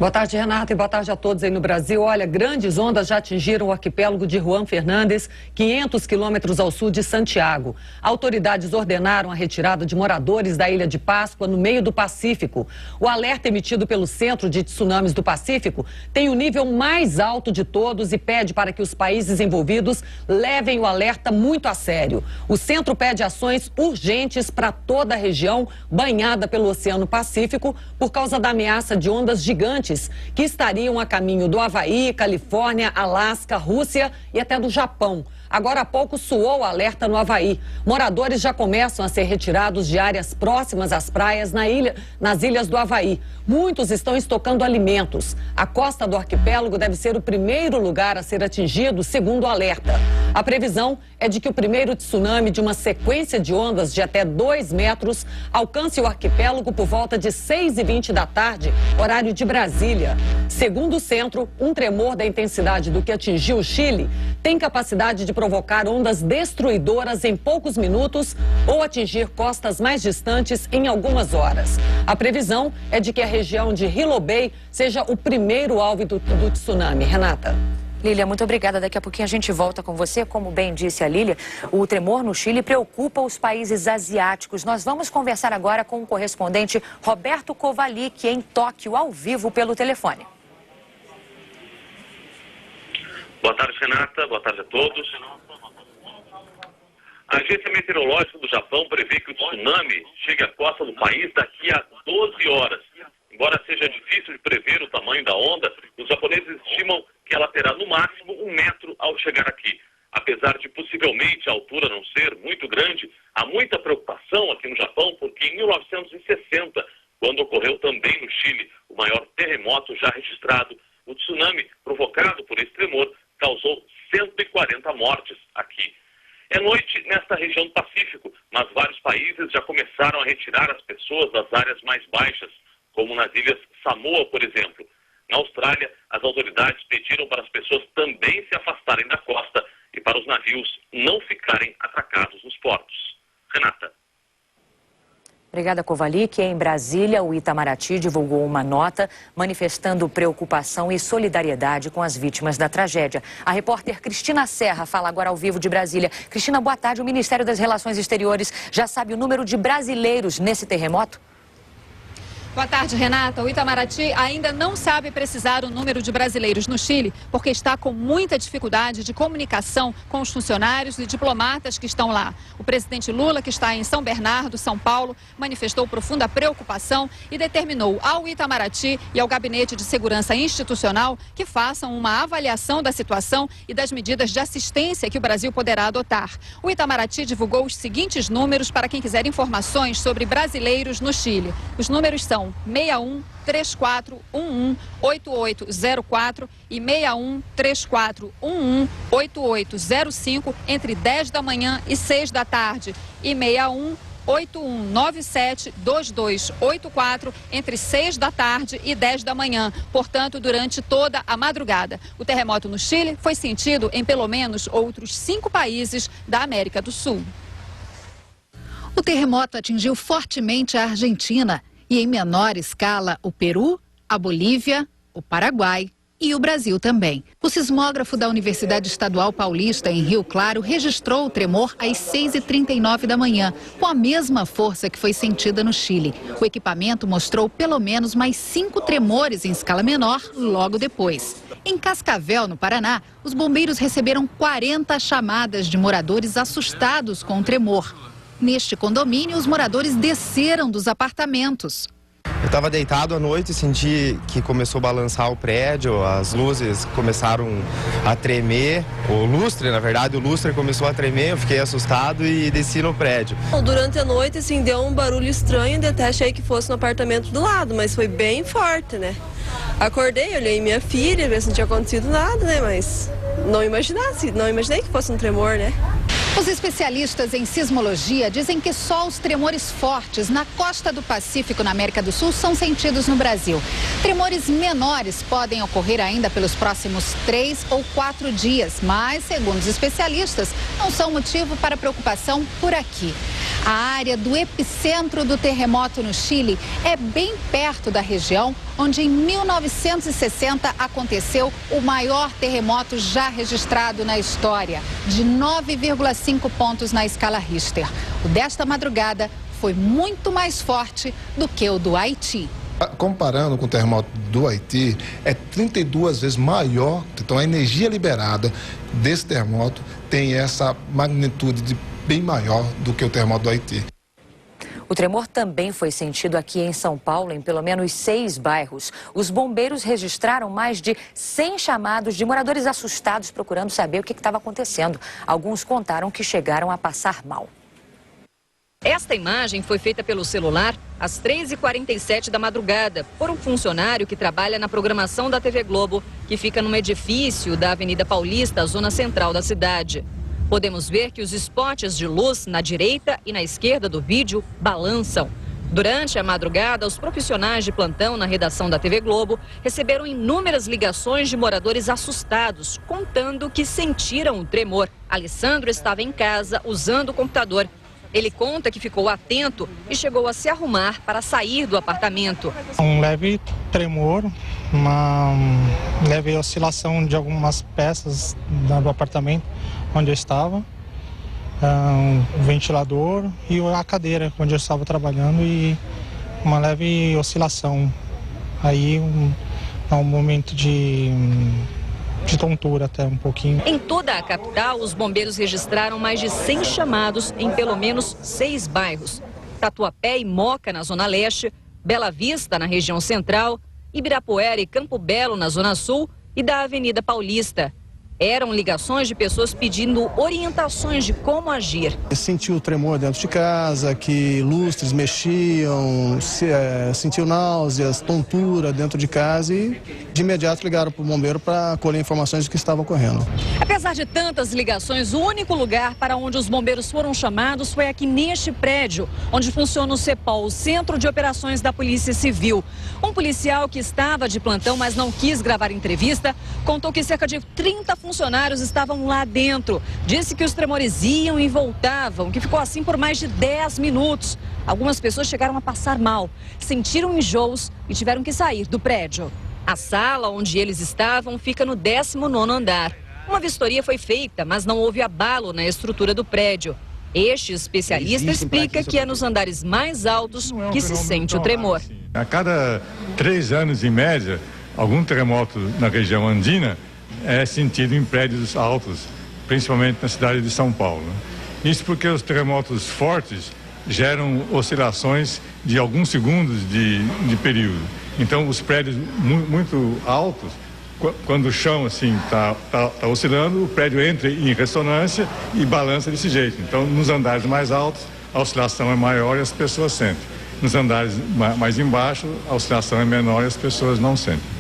Boa tarde, Renata, e boa tarde a todos aí no Brasil. Olha, grandes ondas já atingiram o arquipélago de Juan Fernández, 500 quilômetros ao sul de Santiago. Autoridades ordenaram a retirada de moradores da Ilha de Páscoa, no meio do Pacífico. O alerta emitido pelo Centro de Tsunamis do Pacífico tem o nível mais alto de todos e pede para que os países envolvidos levem o alerta muito a sério. O centro pede ações urgentes para toda a região banhada pelo Oceano Pacífico por causa da ameaça de ondas gigantes que estariam a caminho do Havaí, Califórnia, Alasca, Rússia e até do Japão. Agora há pouco soou o alerta no Havaí. Moradores já começam a ser retirados de áreas próximas às praias nas ilhas do Havaí. Muitos estão estocando alimentos. A costa do arquipélago deve ser o primeiro lugar a ser atingido, segundo o alerta. A previsão é de que o primeiro tsunami de uma sequência de ondas de até 2 metros alcance o arquipélago por volta de 6h20 da tarde, horário de Brasília. Segundo o centro, um tremor da intensidade do que atingiu o Chile tem capacidade de provocar ondas destruidoras em poucos minutos ou atingir costas mais distantes em algumas horas. A previsão é de que a região de Hilo Bay seja o primeiro alvo do tsunami. Renata. Lília, muito obrigada. Daqui a pouquinho a gente volta com você. Como bem disse a Lília, o tremor no Chile preocupa os países asiáticos. Nós vamos conversar agora com o correspondente Roberto Kovalik, em Tóquio, ao vivo pelo telefone. Boa tarde, Renata. Boa tarde a todos. A Agência Meteorológica do Japão prevê que o tsunami chegue à costa do país daqui a 12 horas. Embora seja difícil de prever o tamanho da onda, os japoneses estimam que ela terá no máximo 1 metro ao chegar aqui. Apesar de possivelmente a altura não ser muito grande, há muita preocupação aqui no Japão, porque em 1960, quando ocorreu também no Chile o maior terremoto já registrado, o tsunami provocado por esse tremor causou 140 mortes aqui. É noite nesta região do Pacífico, mas vários países já começaram a retirar as pessoas das áreas mais baixas, como nas ilhas Samoa, por exemplo. Na Austrália, as autoridades pediram para as pessoas também se afastarem da costa e para os navios não ficarem atracados nos portos. Renata. Obrigada, Kovalik. Em Brasília, o Itamaraty divulgou uma nota manifestando preocupação e solidariedade com as vítimas da tragédia. A repórter Cristina Serra fala agora ao vivo de Brasília. Cristina, boa tarde. O Ministério das Relações Exteriores já sabe o número de brasileiros nesse terremoto? Boa tarde, Renata. O Itamaraty ainda não sabe precisar o número de brasileiros no Chile, porque está com muita dificuldade de comunicação com os funcionários e diplomatas que estão lá. O presidente Lula, que está em São Bernardo, São Paulo, manifestou profunda preocupação e determinou ao Itamaraty e ao Gabinete de Segurança Institucional que façam uma avaliação da situação e das medidas de assistência que o Brasil poderá adotar. O Itamaraty divulgou os seguintes números para quem quiser informações sobre brasileiros no Chile. Os números são 61 3411 8804 e 61 3411 8805 entre 10 da manhã e 6 da tarde e 61 8197 2284 entre 6 da tarde e 10 da manhã, portanto, durante toda a madrugada. O terremoto no Chile foi sentido em pelo menos outros 5 países da América do Sul. O terremoto atingiu fortemente a Argentina e, em menor escala, o Peru, a Bolívia, o Paraguai e o Brasil também. O sismógrafo da Universidade Estadual Paulista, em Rio Claro, registrou o tremor às 6h39 da manhã, com a mesma força que foi sentida no Chile. O equipamento mostrou pelo menos mais 5 tremores em escala menor logo depois. Em Cascavel, no Paraná, os bombeiros receberam 40 chamadas de moradores assustados com o tremor. Neste condomínio, os moradores desceram dos apartamentos. Eu estava deitado à noite e senti que começou a balançar o prédio, as luzes começaram a tremer, o lustre começou a tremer, eu fiquei assustado e desci no prédio. Durante a noite, assim, deu um barulho estranho, eu até achei que fosse no apartamento do lado, mas foi bem forte, né? Acordei, olhei minha filha, ver se não tinha acontecido nada, né? Mas não imaginei que fosse um tremor, né? Os especialistas em sismologia dizem que só os tremores fortes na costa do Pacífico, na América do Sul, são sentidos no Brasil. Tremores menores podem ocorrer ainda pelos próximos 3 ou 4 dias, mas, segundo os especialistas, não são motivo para preocupação por aqui. A área do epicentro do terremoto no Chile é bem perto da região onde em 1960 aconteceu o maior terremoto já registrado na história, de 9,5 pontos na escala Richter. O desta madrugada foi muito mais forte do que o do Haiti. Comparando com o terremoto do Haiti, é 32 vezes maior, então a energia liberada desse terremoto tem essa magnitude bem maior do que o terremoto do Haiti. O tremor também foi sentido aqui em São Paulo, em pelo menos 6 bairros. Os bombeiros registraram mais de 100 chamados de moradores assustados procurando saber o que estava acontecendo. Alguns contaram que chegaram a passar mal. Esta imagem foi feita pelo celular às 3h47 da madrugada por um funcionário que trabalha na programação da TV Globo, que fica num edifício da Avenida Paulista, zona central da cidade. Podemos ver que os spots de luz na direita e na esquerda do vídeo balançam. Durante a madrugada, os profissionais de plantão na redação da TV Globo receberam inúmeras ligações de moradores assustados, contando que sentiram o tremor. Alessandro estava em casa usando o computador. Ele conta que ficou atento e chegou a se arrumar para sair do apartamento. Um leve tremor, uma leve oscilação de algumas peças do apartamento onde eu estava, um ventilador e a cadeira onde eu estava trabalhando e uma leve oscilação. Aí um momento de tontura até um pouquinho. Em toda a capital, os bombeiros registraram mais de 100 chamados em pelo menos 6 bairros. Tatuapé e Moca, na Zona Leste, Bela Vista, na região central, Ibirapuera e Campo Belo, na Zona Sul e da Avenida Paulista. Eram ligações de pessoas pedindo orientações de como agir. Sentiu tremor dentro de casa, que lustres mexiam, sentiu náuseas, tontura dentro de casa e de imediato ligaram para o bombeiro para colher informações do que estava ocorrendo. Apesar de tantas ligações, o único lugar para onde os bombeiros foram chamados foi aqui neste prédio, onde funciona o CEPOL, o Centro de Operações da Polícia Civil. Um policial que estava de plantão, mas não quis gravar entrevista, contou que cerca de 30 funcionários estavam lá dentro. Disse que os tremores iam e voltavam, que ficou assim por mais de 10 minutos. Algumas pessoas chegaram a passar mal, sentiram enjoos e tiveram que sair do prédio. A sala onde eles estavam fica no 19º andar. Uma vistoria foi feita, mas não houve abalo na estrutura do prédio. Este especialista explica que é nos andares mais altos que se sente o tremor. A cada 3 anos, em média, algum terremoto na região andina é sentido em prédios altos, principalmente na cidade de São Paulo. Isso porque os terremotos fortes geram oscilações de alguns segundos de período. Então, os prédios muito altos, quando o chão assim tá oscilando, o prédio entra em ressonância e balança desse jeito. Então, nos andares mais altos, a oscilação é maior e as pessoas sentem. Nos andares mais embaixo, a oscilação é menor e as pessoas não sentem.